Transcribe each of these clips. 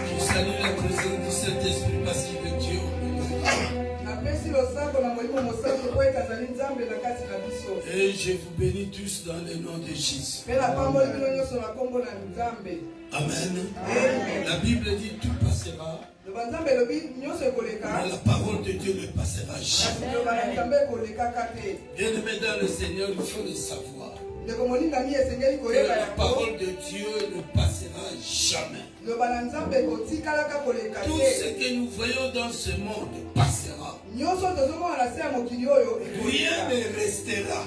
Je salue la présence du Saint-Esprit parce qu'il est Dieu. Et je vous bénis tous dans le nom de Jésus. Amen. La Bible dit tout passera. Mais la parole de Dieu ne passera jamais. Bien-aimé dans le Seigneur, il faut le savoir. Que la parole de Dieu ne passera jamais. Tout ce que nous voyons dans ce monde passera. Rien ne restera.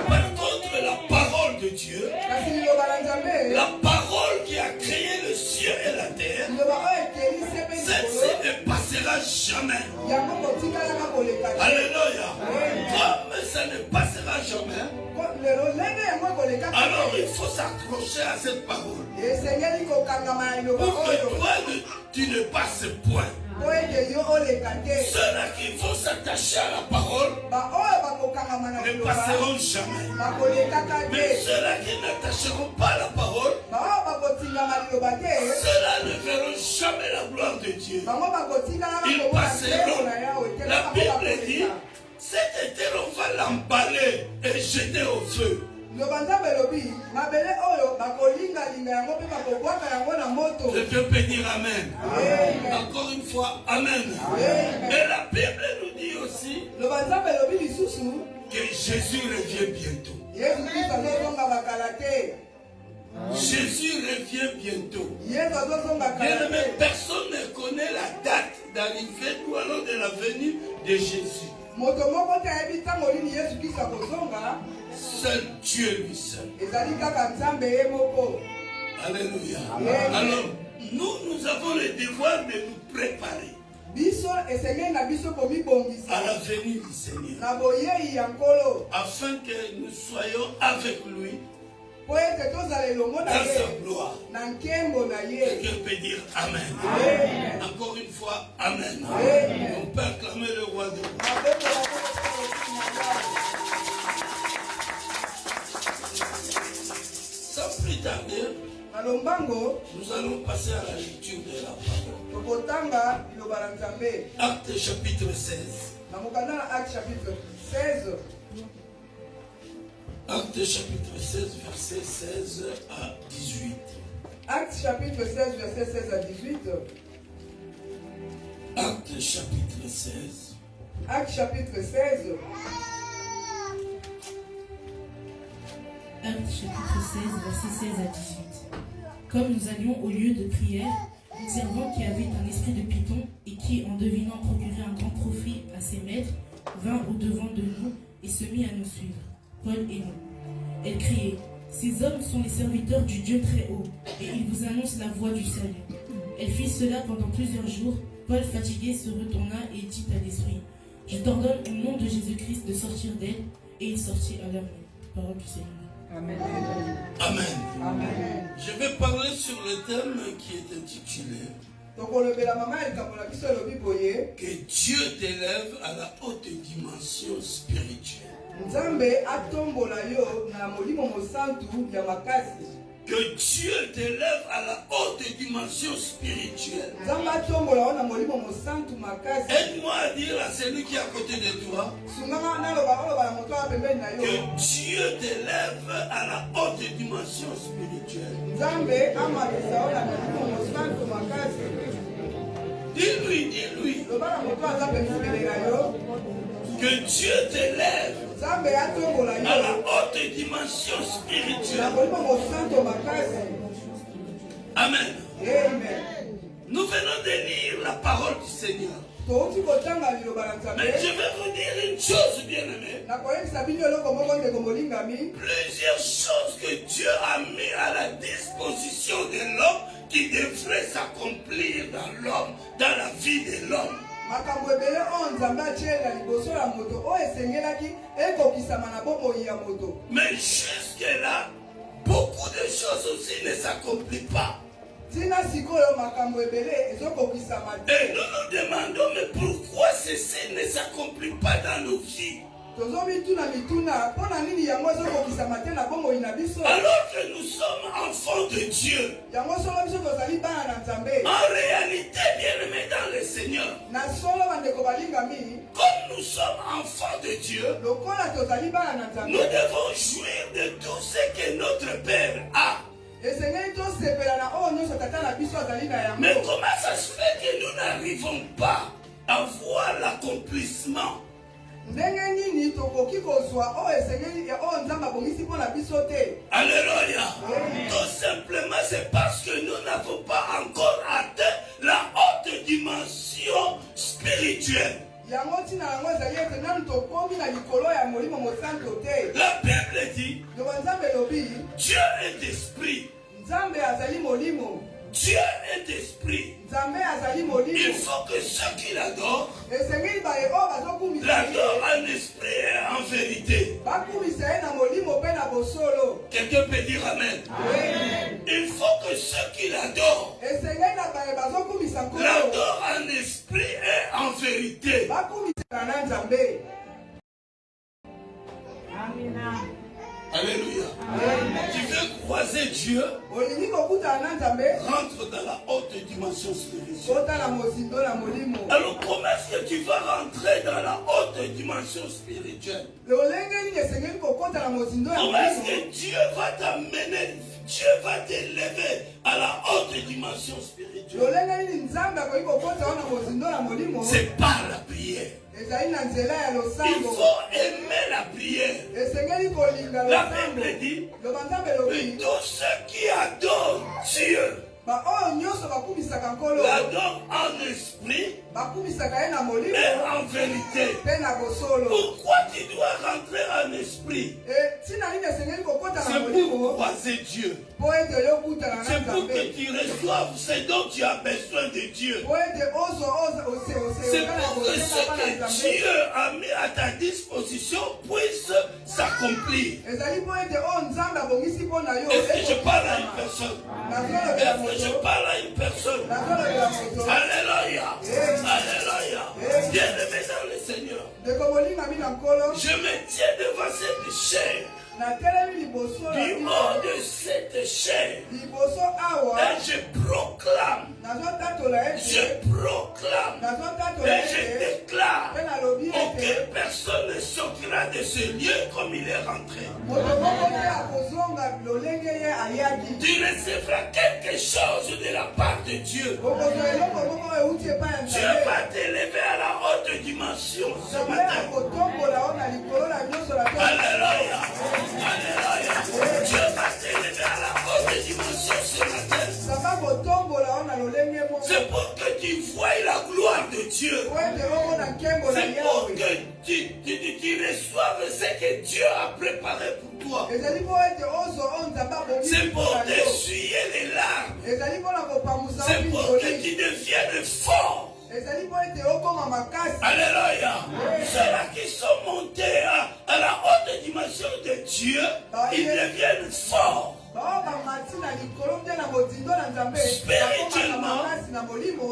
Par contre, la parole de Dieu, la parole qui a créé le ciel et la terre, celle-ci ne passera jamais. Alléluia. Comme ça ne passera jamais, alors il faut s'accrocher à cette parole. Pour que toi, tu ne passes point. Ceux-là qui vont s'attacher à la parole ne passeront jamais. Mais ceux-là qui n'attacheront pas à la parole, ceux-là ne verront jamais la gloire de Dieu. Ils passeront. La Bible dit, cette terre, on va l'emballer et jeter au feu. Je peux dire Amen. Encore une fois, Amen. Et la Bible nous dit aussi que Jésus revient bientôt. Jésus revient bientôt. Bien-aimé, personne ne connaît la date d'arrivée ou alors de la venue de Jésus. Seul Dieu lui seul. Alléluia. Alors, nous avons le devoir de nous préparer à la venue du Seigneur, afin que nous soyons avec lui dans sa gloire. Quelqu'un peut dire Amen. Encore une fois, Amen. On peut acclamer le roi de gloire. Sans plus tarder, nous allons passer à la lecture de la parole. Acte chapitre 16. Acte chapitre 16, verset 16 à 18. Acte chapitre 16, verset 16 à 18. Acte chapitre 16. Acte chapitre 16. Acte chapitre 16, verset 16 à 18. Comme nous allions au lieu de prière, une servante qui avait un esprit de python et qui, en devinant procurer un grand profit à ses maîtres, vint au-devant de nous et se mit à nous suivre, Paul et nous. Elle criait, « Ces hommes sont les serviteurs du Dieu très haut, et ils vous annoncent la voie du salut. » Elle fit cela pendant plusieurs jours. Paul, fatigué, se retourna et dit à l'esprit, « Je t'ordonne au nom de Jésus-Christ de sortir d'elle. » Et il sortit à leur nom. Parole du Seigneur. Amen. Amen. Amen. Je vais parler sur le thème qui est intitulé que Dieu t'élève à la haute dimension spirituelle. Que Dieu t'élève à la haute dimension spirituelle. Aide-moi à dire à celui qui est à côté de toi que Dieu t'élève à la haute dimension spirituelle. Dis-lui que Dieu t'élève à la haute dimension spirituelle. Amen. Nous venons de lire la parole du Seigneur. Mais je vais vous dire une chose, bien-aimé. Plusieurs choses que Dieu a mis à la disposition de l'homme qui devraient s'accomplir dans l'homme, dans la vie de l'homme. Mais jusque-là, beaucoup de choses aussi ne s'accomplissent pas. Et nous nous demandons, mais pourquoi ceci ne s'accomplit pas dans nos vies? Alors que nous sommes enfants de Dieu, en réalité, bien-aimés dans le Seigneur, comme nous sommes enfants de Dieu, nous devons jouir de tout ce que notre Père a. Mais comment ça se fait que nous n'arrivons pas à voir l'accomplissement? Alléluia. Tout simplement, c'est parce que nous n'avons pas encore atteint la haute dimension spirituelle. La Bible dit, Dieu est esprit. Dieu est esprit. Il faut que ceux qui l'adorent l'adorent en esprit et en vérité. Quelqu'un peut dire Amen. Il faut que ceux qui l'adorent l'adorent en esprit et en vérité. Alléluia. Tu veux croiser Dieu, rentre dans la haute dimension spirituelle. Alors comment est-ce que tu vas rentrer dans la haute dimension spirituelle? Comment est-ce que Dieu va t'amener, Dieu va t'élever à la haute dimension spirituelle? C'est par la prière. Il faut aimer la prière. La Bible dit, tous ceux qui adorent Dieu l'adorent en esprit et en vérité. Pourquoi tu dois rentrer en esprit? C'est pour croiser Dieu. C'est pour que tu reçoives ce dont tu as besoin de Dieu. C'est pour que ce que Dieu a mis à ta disposition puisse s'accomplir. Est-ce que je parle à une personne? Est-ce que je parle à une personne? Alléluia. Alléluia. Bien-aimé dans le Seigneur, je me tiens devant cette chair. Du haut de cette chair, et je proclame, et je déclare, aucune personne ne sortira de ce lieu comme il est rentré. Tu recevras quelque chose de la part de Dieu. Dieu va t'élever à la haute dimension ce matin. Alléluia. Alléluia. Dieu va t'élever à la haute dimension ce matin. C'est pour que tu voies la gloire de Dieu. C'est pour que tu reçoives ce que Dieu a préparé pour toi. C'est pour t'essuyer les larmes. C'est pour que tu deviennes fort. Alléluia. Ceux-là qui sont montés à la haute dimension de Dieu, ils deviennent forts. Spirituellement,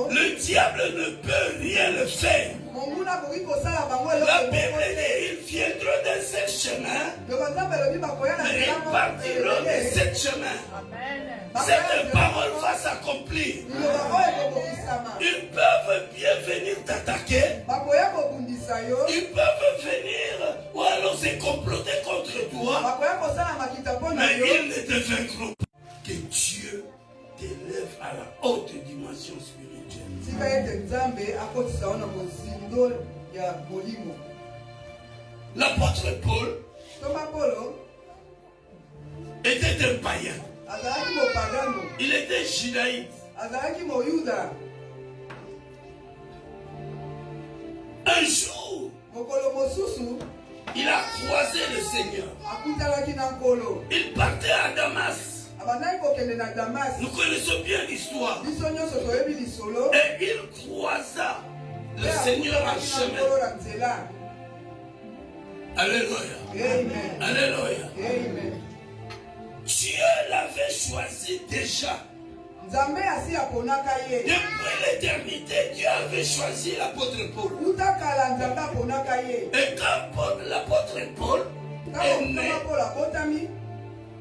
le diable ne peut rien le faire. La Bible dit ils viendront de ce chemin, mais ils partiront de ce chemin. Cette parole va s'accomplir. Ils peuvent bien venir t'attaquer. Ils peuvent venir ou alors se comploter contre toi. Mais ils ne te vaincront pas. Que Dieu t'élève à la haute dimension spirituelle. L'apôtre Paul était un païen. Il était judaïte. Un jour, il a croisé le Seigneur. Il partait à Damas. Nous connaissons bien l'histoire. Et il croisa le Seigneur en chemin. Alléluia. Alléluia. Dieu l'avait choisi déjà Depuis l'éternité, Dieu avait choisi l'apôtre Paul. Et quand l'apôtre Paul est né,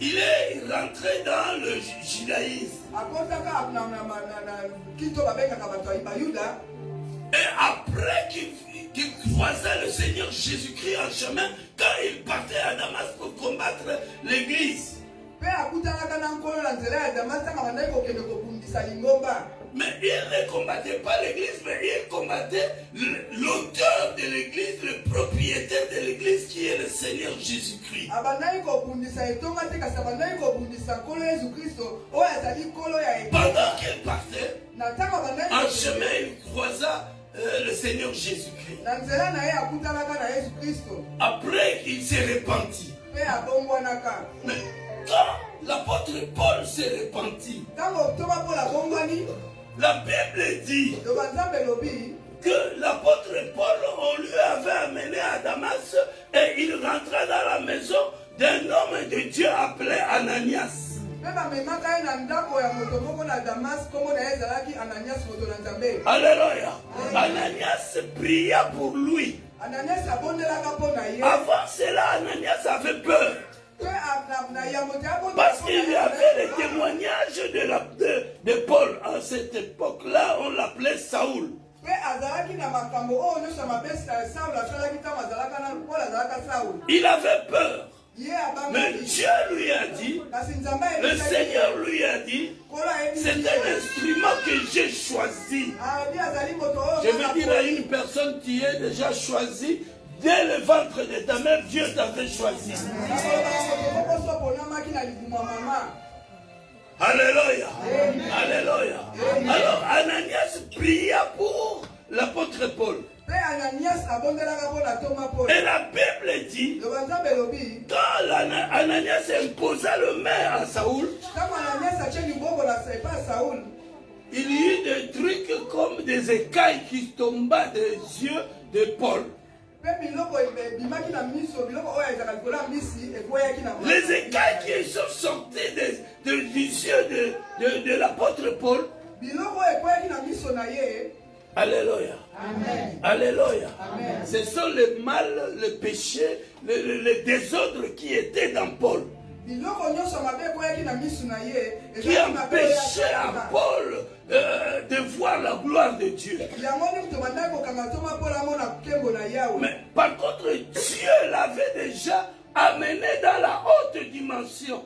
il est rentré dans le judaïsme. Et après qu'il croisait le Seigneur Jésus-Christ en chemin, quand il partait à Damas pour combattre l'église. Mais il ne combattait pas l'église, mais il combattait l'auteur de l'église, le propriétaire de l'église qui est le Seigneur Jésus-Christ. Pendant qu'il partait, en chemin, il croisa le Seigneur Jésus-Christ. Après, il s'est repenti. Mais quand l'apôtre Paul s'est repenti, la Bible dit que l'apôtre Paul, on lui avait amené à Damas et il rentra dans la maison d'un homme de Dieu appelé Ananias. Alléluia. Ananias pria pour lui. Avant cela, Ananias avait peur. Parce qu'il y avait les témoignages de Paul. À cette époque-là, on l'appelait Saoul. Il avait peur. Mais Dieu lui a dit, le Seigneur lui a dit, c'est un instrument que j'ai choisi. Je veux dire à une personne qui est déjà choisie, dès le ventre de ta mère, Dieu t'avait choisi. Alléluia. Alléluia. Alors Ananias pria pour l'apôtre Paul. Et la Bible dit, quand Ananias imposa le main à Saoul, il y eut des trucs comme des écailles qui tombaient des yeux de Paul. Les écailles qui sont sorties des yeux de l'apôtre Paul. Alléluia. Amen. Alléluia. Amen. Ce sont les mal, les péchés, les désordres qui étaient dans Paul. Qui empêchait à Paul de voir la gloire de Dieu. Mais par contre, Dieu l'avait déjà amené dans la haute dimension.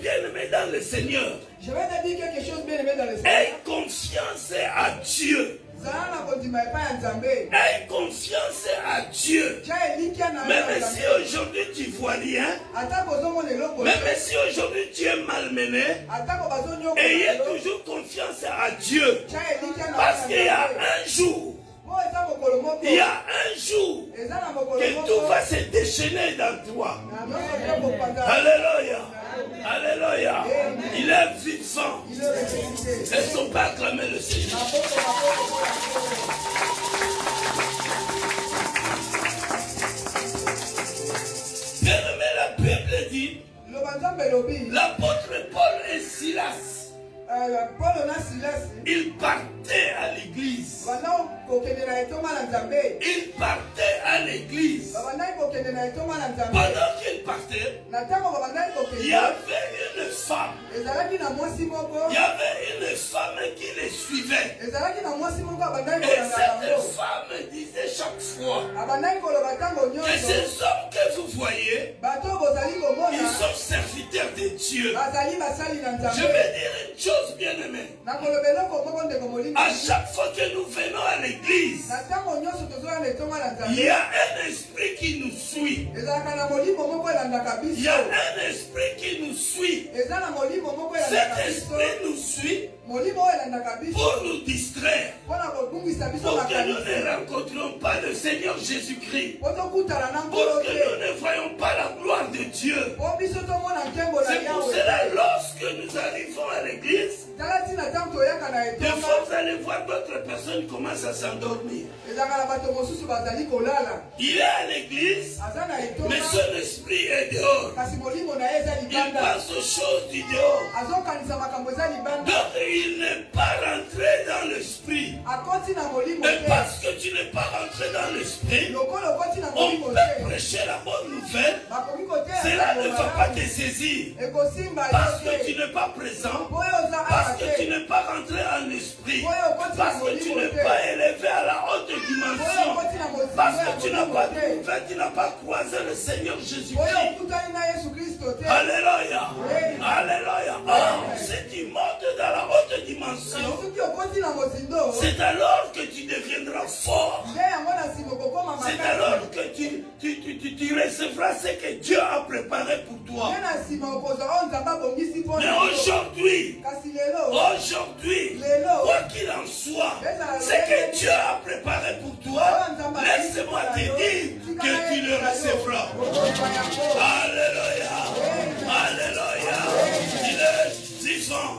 Bien-aimé dans le Seigneur. Je vais te dire quelque chose, bien aimé dans le Seigneur. Aie confiance à Dieu. Aie confiance à Dieu. Même si aujourd'hui tu vois rien, même si aujourd'hui tu es malmené, ayez toujours confiance à Dieu. Parce qu'il y a un jour, il y a un jour que tout va se déchaîner dans toi. Alléluia. Alléluia. Il est vivant. Est-ce qu'on peut acclamer le Seigneur? Bien-aimé, la Bible dit, l'apôtre Paul et Silas, ils partaient à l'église. Ils partaient à l'église. Pendant qu'ils partaient, il y avait une femme. Il y avait une femme qui les suivait. Et cette femme disait chaque fois que ces hommes que vous voyez, ils sont serviteurs de Dieu. Je vais dire une chose, bien-aimé. À chaque fois que nous venons à l'église, il y a un esprit qui nous suit. Il y a un esprit qui nous suit. Cet esprit nous suit pour nous distraire, pour que nous ne rencontrions pas le Seigneur Jésus-Christ, pour que nous ne voyions pas la gloire de Dieu. C'est pour cela, lorsque nous arrivons à l'église, des fois vous allez voir d'autres personnes personne commence à s'endormir. Il est à l'église, mais son esprit est dehors. Il pense aux choses du dehors. Donc il n'est pas rentré dans l'esprit. Et parce que tu n'es pas rentré dans l'esprit, on peut prêcher la bonne nouvelle. Cela ne va pas te saisir. Parce que tu n'es pas présent. Parce que tu n'es pas rentré en esprit. Parce que tu n'es pas élevé à la haute dimension. Parce que tu n'as pas trouvé, tu n'as pas croisé le Seigneur Jésus-Christ. Alléluia. Alléluia. Or, si tu montes dans la haute dimension, c'est alors que tu deviendras fort. C'est alors que tu recevras ce que Dieu a préparé pour toi. Mais aujourd'hui, quoi qu'il en soit, ce que Dieu a préparé pour toi, laisse-moi te dire que tu le recevras. Alléluia. Alléluia. Il est vivant.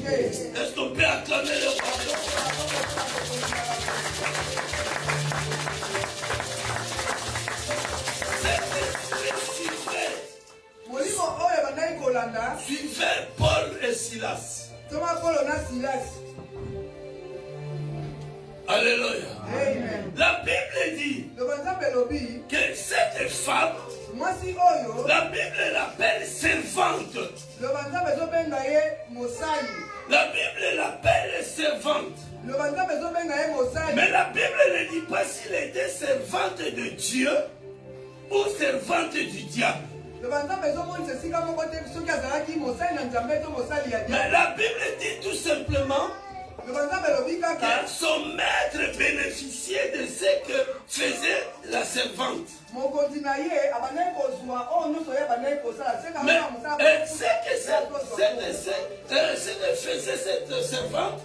Est-ce qu'on peut acclamer le pardon? Suivez Paul et Silas. Alléluia. Amen. La Bible dit que cette femme, la Bible l'appelle servante. La Bible l'appelle servante. Mais la Bible ne dit pas s'il était servante de Dieu ou servante du diable. Mais la Bible dit tout simplement que son maître bénéficiait de ce que faisait la servante. Mais ce que faisait cette servante,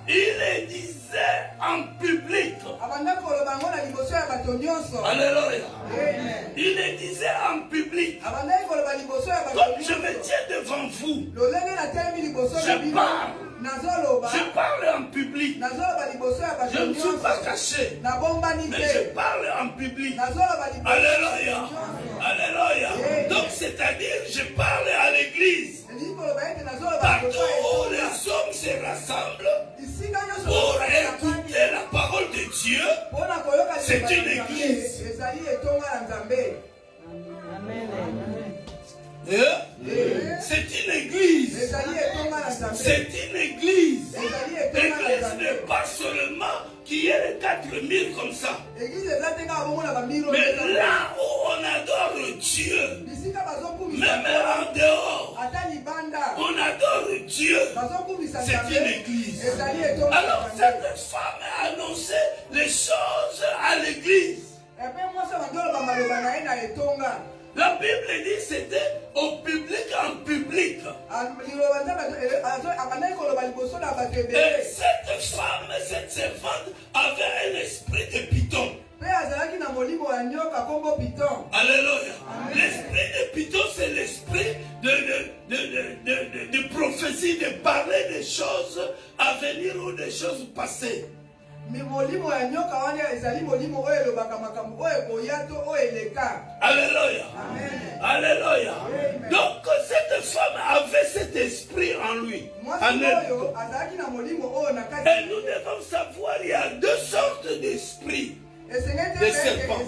il le disait en public. Alléluia. Il le disait en public. Comme je me tiens devant vous, je parle en public. Je ne suis pas caché, mais je parle en public. Alléluia. Alléluia. Donc c'est-à-dire je parle à l'église. Partout où les hommes se rassemblent pour écouter la parole de Dieu, c'est une église. C'est une église. C'est une église. L'église n'est pas seulement qui est les 4000 comme ça. Mais là où on adore Dieu, même en dehors, on adore Dieu. C'est une église. Alors cette femme a annoncé les choses à l'église. La Bible dit c'était au public en public. Et cette femme, cette servante avait un esprit de python. Alléluia. L'esprit de python, c'est l'esprit de prophétie, de parler des choses à venir ou des choses passées. Alléluia. Alléluia. Donc cette femme avait cet esprit en lui. Et nous devons savoir qu'il y a deux sortes d'esprits. Des serpents.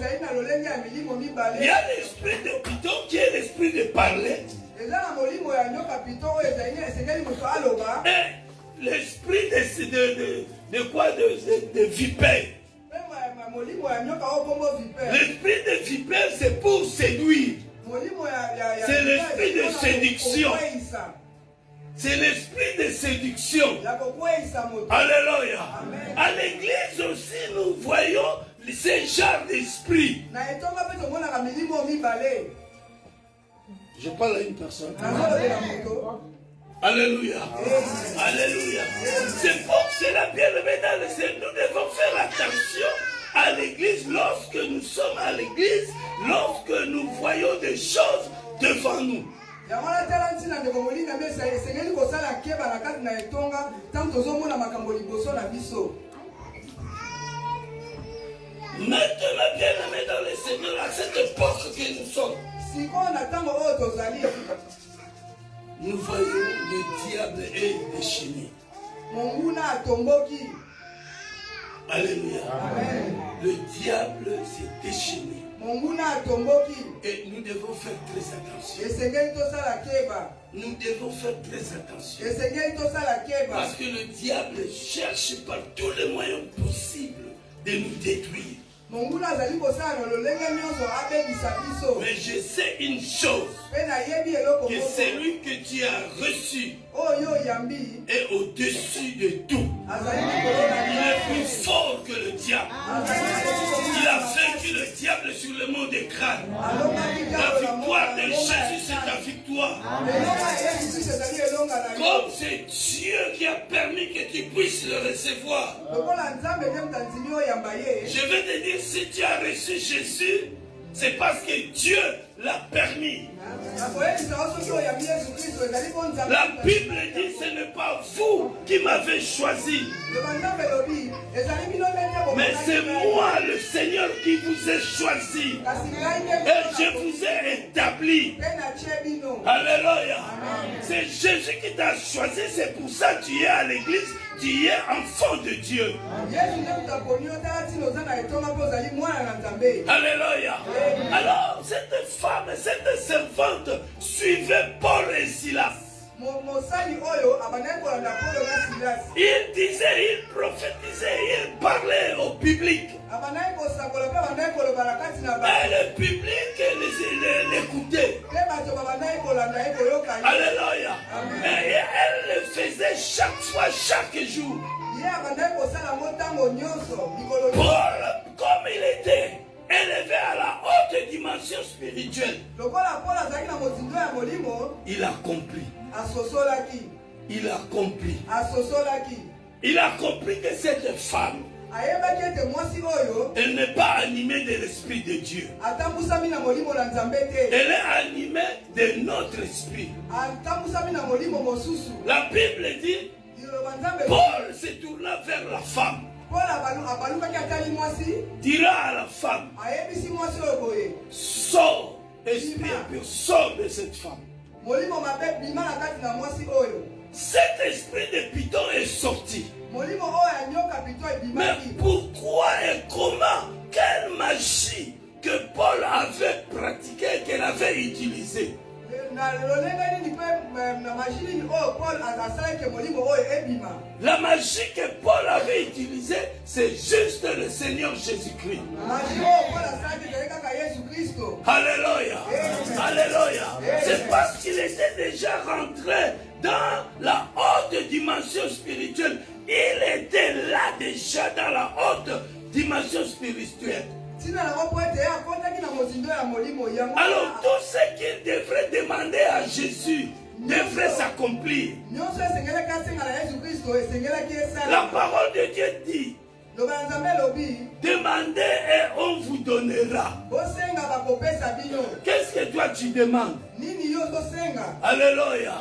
Il y a l'esprit de python qui est l'esprit de parler. Et l'esprit de quoi? De vipère. L'esprit de vipère, c'est pour séduire. C'est l'esprit de séduction. C'est l'esprit de séduction. Alléluia. À l'église aussi, nous voyons ce genre d'esprit. Je parle à une personne. Alléluia. Alléluia. C'est pour cela, bien aimé dans le Seigneur, nous devons faire attention à l'église lorsque nous sommes à l'église, lorsque nous voyons des choses devant nous. Maintenant, bien aimé dans le Seigneur, à cette époque que nous sommes, nous voyons le diable est déchaîné. Alléluia. Amen. Le diable s'est déchaîné. Et nous devons faire très attention. Nous devons faire très attention. Parce que le diable cherche par tous les moyens possibles de nous détruire. Mais je sais une chose, que celui que tu as reçu est au-dessus de tout. Il est plus fort que le diable. Il a vaincu le diable sur le mont des crânes. La victoire de Jésus, c'est ta victoire. Comme c'est Dieu qui a permis que tu puisses le recevoir. Je vais te dire, si tu as reçu Jésus, c'est parce que Dieu l'a permis. La Bible dit, ce n'est pas vous qui m'avez choisi, mais c'est moi, le Seigneur, qui vous ai choisi. Et je vous ai établi. Alléluia. C'est Jésus qui t'a choisi, c'est pour ça que tu es à l'église, tu es enfant de Dieu. Alléluia. Alors, cette femme, cette servante suivait Paul et Silas. Il disait, il prophétisait, il parlait au public. Et le public l'écoutait. Alléluia. Et elle le faisait chaque fois, chaque jour. Paul, comme il était élevé à la haute dimension spirituelle, il a compris. Il a compris. Il a compris que cette femme, elle n'est pas animée de l'Esprit de Dieu. Elle est animée de notre esprit. La Bible dit, Paul se tourna vers la femme. Dira à la femme, sors, esprit impur, sors de cette femme. Cet esprit de Python est sorti. Mais pourquoi et comment, quelle magie que Paul avait pratiquée, qu'elle avait utilisée? La magie que Paul avait utilisée, c'est juste le Seigneur Jésus-Christ. Alléluia. Alléluia. C'est parce qu'il était déjà rentré dans la haute dimension spirituelle. Il était là déjà dans la haute dimension spirituelle. Alors tout ce qu'il devrait demander à Jésus devrait s'accomplir. La parole de Dieu dit, demandez et on vous donnera. Qu'est-ce que toi tu demandes? Alléluia.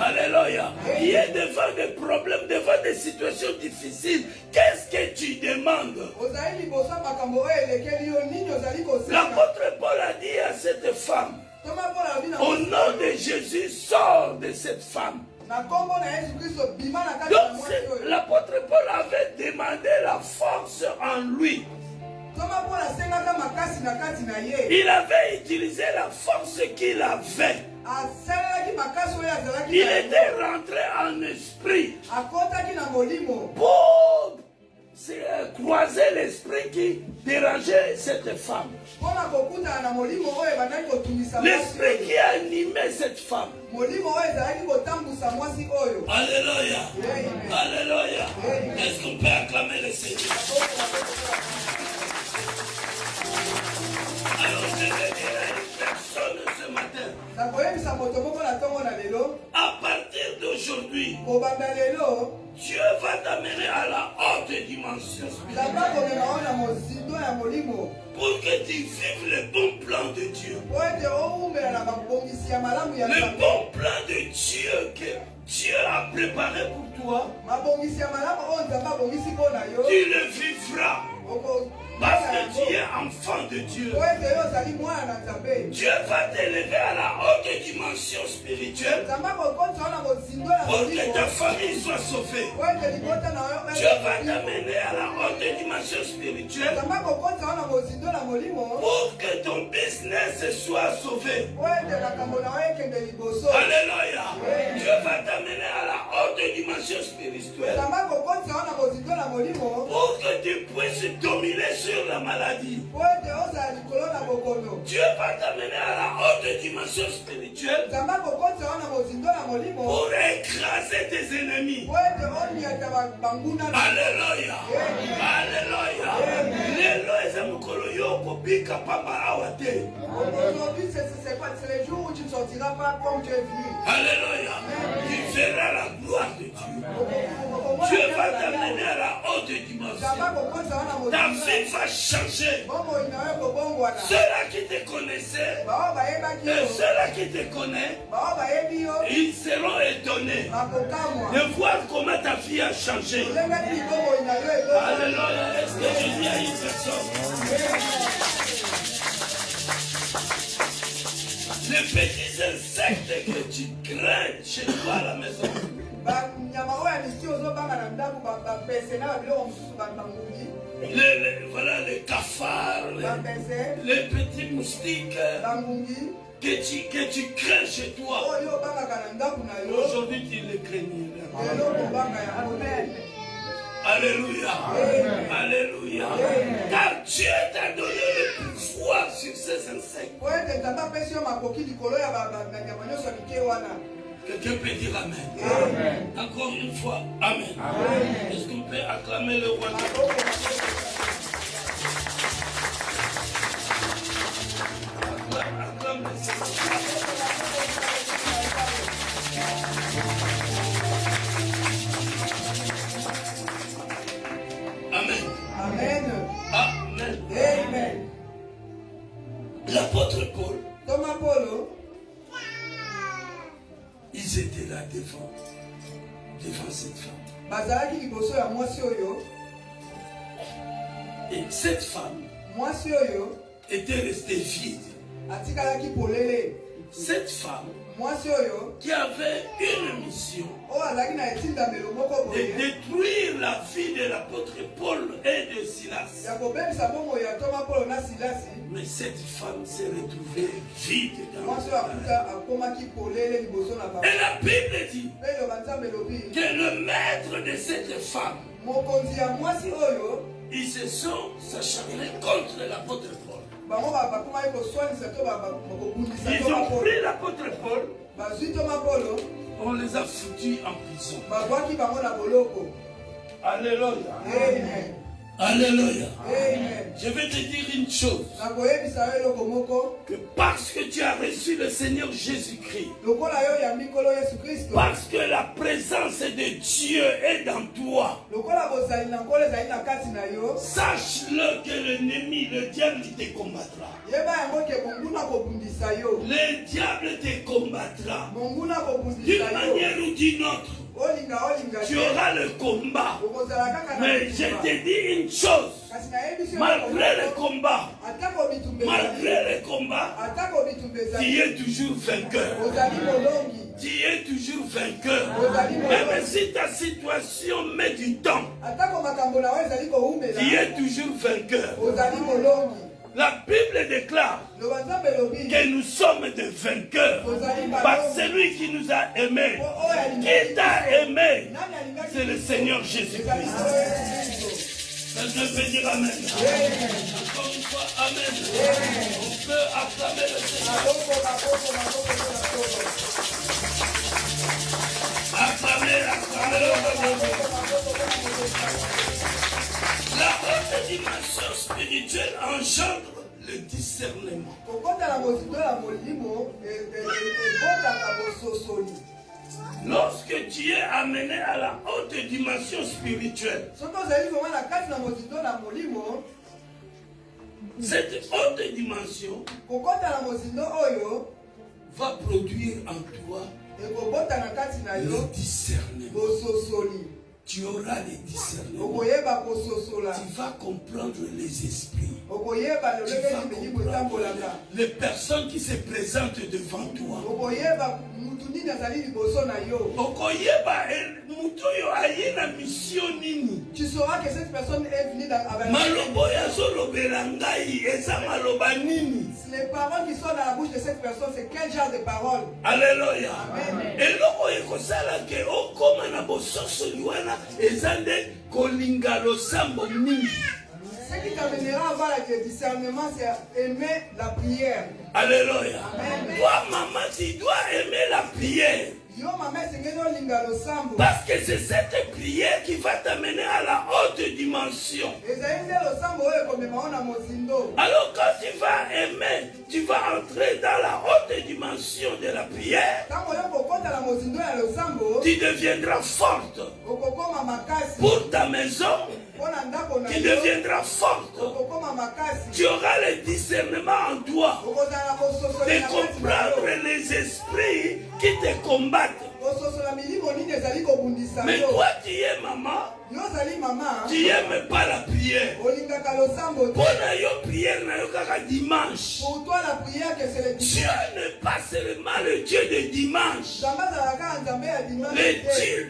Alléluia. Qui est devant des problèmes, devant des situations difficiles, qu'est-ce que tu demandes? L'apôtre Paul a dit à cette femme, au nom de Jésus, sors de cette femme. Donc l'apôtre Paul avait demandé la force en lui. Il avait utilisé la force qu'il avait. Il était rentré en esprit pour croiser l'esprit qui dérangeait cette femme. L'esprit qui animait cette femme. Alléluia. Alléluia. Est-ce qu'on peut acclamer le Seigneur? Alors je vais dire à une personne ce matin, à partir d'aujourd'hui, d'aujourd'hui, Dieu va t'amener à la haute dimension spirituelle. Pour que tu vives le bon plan de Dieu. Le bon plan de Dieu que Dieu a préparé pour toi. Tu le vivras. Parce que tu es enfant de Dieu. Dieu va t'élever à la haute dimension spirituelle pour que ta famille soit sauvée. Dieu va t'amener à la haute dimension spirituelle pour que ton business soit sauvé. Alléluia. Dieu va t'amener à la haute dimension spirituelle pour que tu puisses dominer sur la maladie. Dieu va t'amener à la haute dimension spirituelle pour écraser tes ennemis. Alléluia. Alléluia. Aujourd'hui, c'est le jour où tu ne sortiras pas comme tu es venu. Alléluia. Tu verras la gloire de Dieu. Dieu va t'amener à la haute dimension. Ta vie va changer. Ceux-là qui te connaissaient et ceux-là qui te connaissent, ils seront étonnés de voir comment ta vie a changé. Alléluia. Est-ce que je dis à une personne? Les petits insectes que tu crains chez toi à la maison. Voilà les cafards, les petits moustiques que tu crains chez toi. Aujourd'hui, tu les crains. Alléluia. Alléluia. Car Dieu t'a donné le pouvoir sur ces insectes. Quelqu'un peut dire Amen. Amen. Encore une fois, Amen. Est-ce qu'on peut acclamer le roi? Acclame le Seigneur. Amen. Amen. Amen. Amen. L'apôtre Paul, Thomas Paul, ils étaient là devant cette femme. Et cette femme était restée vide. Cette femme qui avait une mission de détruire la vie de l'apôtre Paul et de Silas. Mais cette femme s'est retrouvée vide dans le. Et la Bible dit que le maître de cette femme, ils se sont acharnés contre l'apôtre Paul. Ils ont pris l'apôtre Paul, on les a foutus en prison. Alléluia. Amen. Alléluia. Amen. Je vais te dire une chose. Que parce que tu as reçu le Seigneur Jésus-Christ, parce que la présence de Dieu est dans toi, sache-le que l'ennemi, le diable, te combattra. Le diable te combattra. D'une manière ou d'une autre. Tu auras le combat. Mais je te dis une chose. Malgré le combat, tu es toujours vainqueur. Tu es toujours vainqueur. Même si ta situation met du temps, tu es toujours vainqueur. La Bible déclare que nous sommes des vainqueurs par celui qui nous a aimés. Qui t'a aimé? C'est le Seigneur Jésus-Christ. Je peux dire Amen. Encore une fois, Amen. On peut acclamer le Seigneur. Acclamer. La haute dimension spirituelle engendre le discernement. Lorsque tu es amené à la haute dimension spirituelle, cette haute dimension va produire en toi le discernement. Tu auras les discernements. Tu vas comprendre les esprits. Tu vas comprendre les personnes qui se présentent devant toi. Tu sauras que cette personne est venue avec les paroles qui sont dans la bouche de cette personne, c'est quel genre de paroles? Alléluia. Amen. Ce qui t'amènera à avoir le discernement, c'est aimer la prière. Alléluia. Amen. Toi, maman, tu dois aimer la prière. Parce que c'est cette prière qui va t'amener à la haute dimension. Alors quand tu vas aimer, tu vas entrer dans la haute dimension de la prière. Tu deviendras forte pour ta maison. Tu deviendras forte. Tu auras le discernement en toi de comprendre les esprits qui te combattent. Mais toi tu es maman, tu n'aimes pas la prière. Pour yo prière dimanche. Pour toi la prière que c'est le dimanche. Dieu n'est pas seulement le Dieu de dimanche.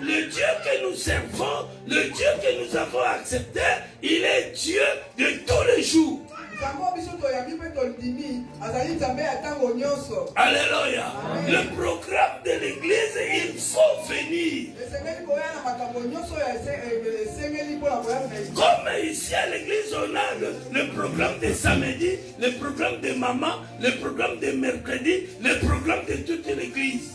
Le Dieu que nous servons, le Dieu que nous avons accepté, il est Dieu de tous les jours. Alléluia. Le programme de l'église, il faut venir. Comme ici à l'église, on a le programme de samedi, le programme de maman, le programme de mercredi, le programme de toute l'église.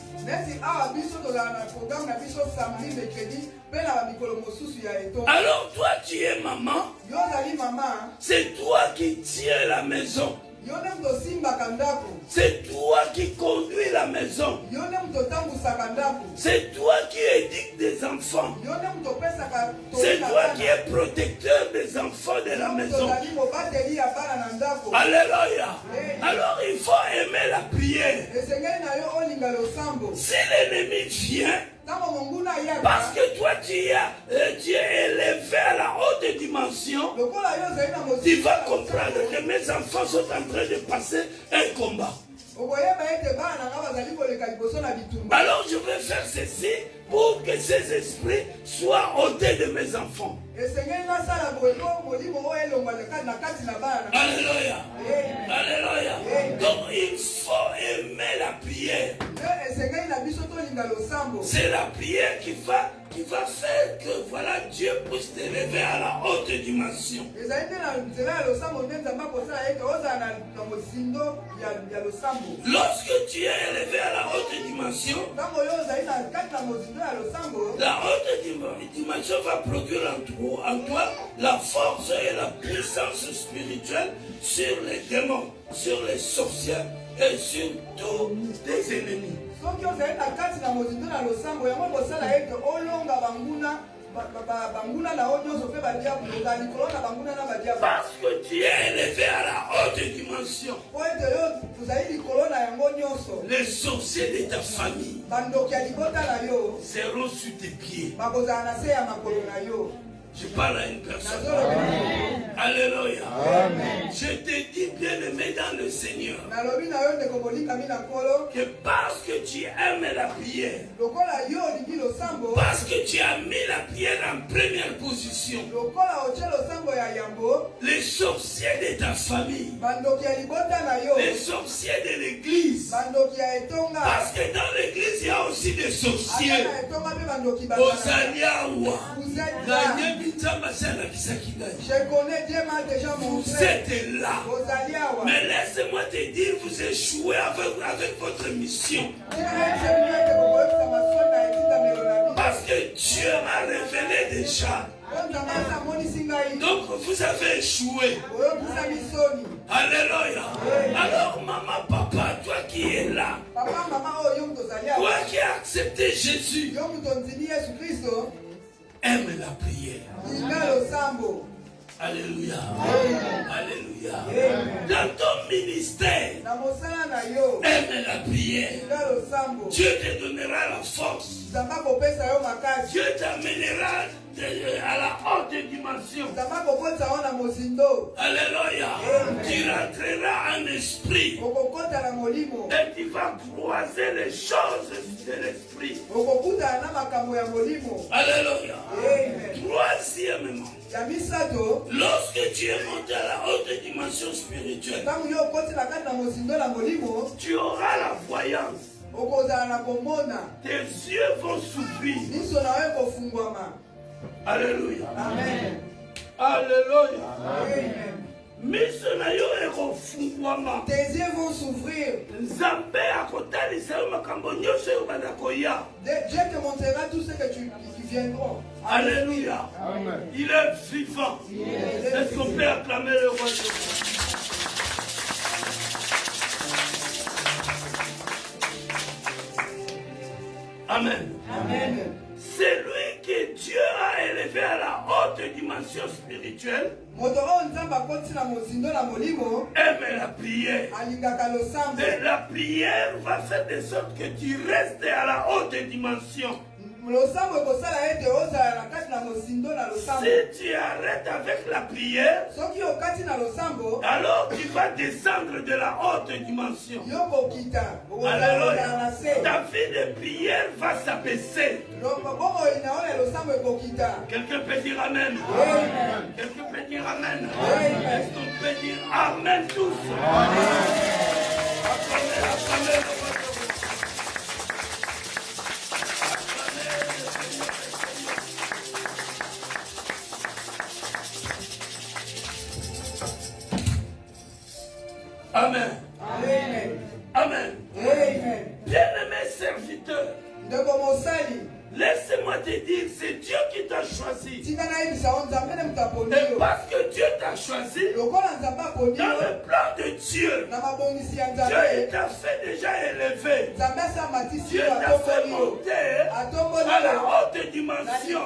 Alors toi tu es maman, c'est toi qui tiens la maison. C'est toi qui conduis la maison. C'est toi qui éduques des enfants. C'est toi qui es protecteur des enfants de la maison. Alléluia. Alors il faut aimer la prière. Si l'ennemi vient, parce que toi tu es élevé à la haute dimension, tu vas comprendre que mes enfants sont en train de passer un combat. Alors je vais faire ceci pour que ces esprits soient ôtés de mes enfants. Alléluia. Alléluia. Donc il faut aimer la prière. C'est la prière qui va faire que voilà, Dieu puisse t'élever à la haute dimension. Lorsque tu es élevé à la haute dimension, la haute dimension va produire en toi la force et la puissance spirituelle sur les démons, sur les sorcières et sur tous tes ennemis. Parce que tu es élevé à la haute dimension. Les sorciers de ta famille seront sur tes pieds. Je parle à une personne. Alléluia. Je te dis, bien-aimé dans le Seigneur, que parce que tu aimes la prière, parce que tu as mis la prière en première position, les sorciers de ta famille, les sorciers de l'église, parce que dans l'église il y a aussi des sorciers. Je connais Dieu m'a déjà montré. Vous êtes là. Mais laissez-moi te dire, vous échouez avec votre mission. Parce que Dieu m'a révélé déjà. Donc vous avez échoué. Alléluia. Alors maman, papa, toi qui es là, toi qui as accepté Jésus, aime la prière. Alléluia. Alléluia. Dans ton ministère, aime la prière. Dieu te donnera la force. Dieu t'amènera à la haute dimension. Alléluia. Tu rentreras en esprit. Et tu vas croiser les choses de l'esprit. Alléluia. Troisièmement, lorsque tu es monté à la haute dimension spirituelle, tu auras la voyance. Tes yeux vont s'ouvrir. Alléluia. Amen. Alléluia. Amen. Tes yeux vont s'ouvrir. Dieu te montrera tout ce que tu viendras. Alléluia. Amen. Il est vivant. Est-ce qu'on peut acclamer le roi de Dieu? Amen. Amen. C'est lui que Dieu a élevé à la haute dimension spirituelle. Aime la prière. Et la prière va faire de sorte que tu restes à la haute dimension. Si tu arrêtes avec la prière, alors tu vas descendre de la haute dimension. Alléluia. Ta vie de prière va s'abaisser. Quelqu'un peut dire Amen. Quelqu'un peut dire Amen. Est-ce qu'on peut dire Amen tous? Acclamez. Amen. Amen. Amen. Amen. Bien-aimé serviteur, laisse-moi te dire, c'est Dieu qui t'a choisi. Et parce que Dieu t'a choisi, dans le plan de Dieu, Dieu t'a fait déjà élevé. Dieu t'a fait monter à la haute dimension.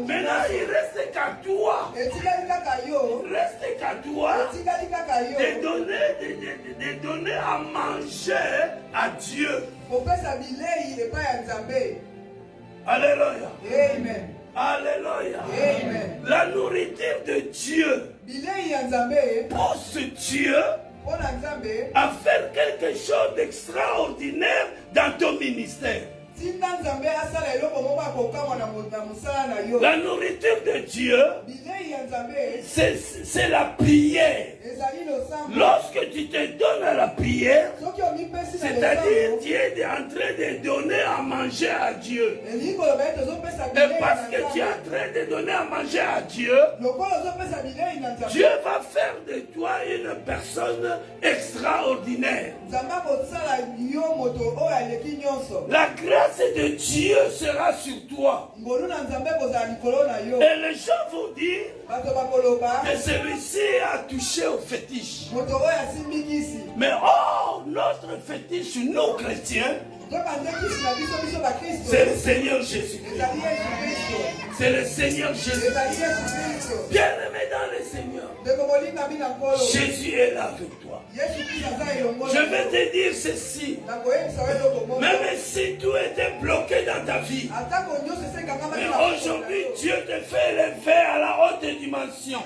Maintenant, il reste qu'à toi. Il reste qu'à toi de donner à manger à Dieu. Alléluia. Amen. Alléluia. Amen. La nourriture de Dieu pousse Dieu à faire quelque chose d'extraordinaire dans ton ministère. La nourriture de Dieu, c'est la prière. Lorsque tu te donnes à la prière, c'est-à-dire tu es en train de donner à manger à Dieu. Et parce que tu es en train de donner à manger à Dieu, Dieu va faire de toi une personne extraordinaire. La grâce de Dieu sera sur toi. Et les gens vont dire que celui-ci a touché au fétiche. Mais notre fétiche, nous chrétiens, c'est le Seigneur Jésus-Christ. C'est le Seigneur Jésus-Christ. Bien-aimé dans le Seigneur, Jésus est là avec toi. Je vais te dire ceci. Même si tout était bloqué dans ta vie, mais aujourd'hui Dieu te fait élever à la haute dimension.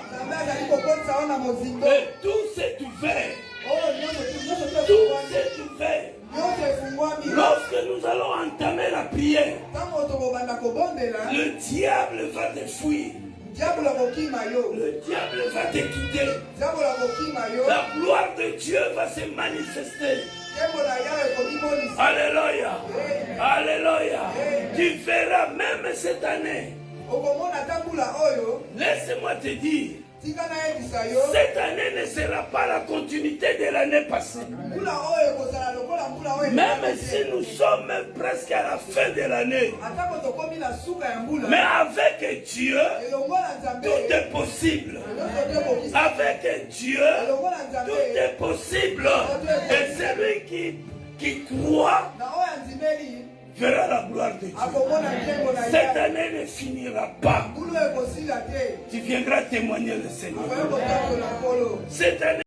Et tout s'est ouvert. Tout s'est ouvert. Lorsque nous allons entamer la prière, le diable va te fuir. Le diable va te quitter. La gloire de Dieu va se manifester. Alléluia. Alléluia. Tu verras même cette année. Laisse-moi te dire, cette année ne sera pas la continuité de l'année passée. Même si nous sommes presque à la fin de l'année. Mais avec Dieu, tout est possible. Avec Dieu, tout est possible. Et celui qui croit verra la gloire de Dieu. Cette année ne finira pas. Tu viendras témoigner le Seigneur. Cette année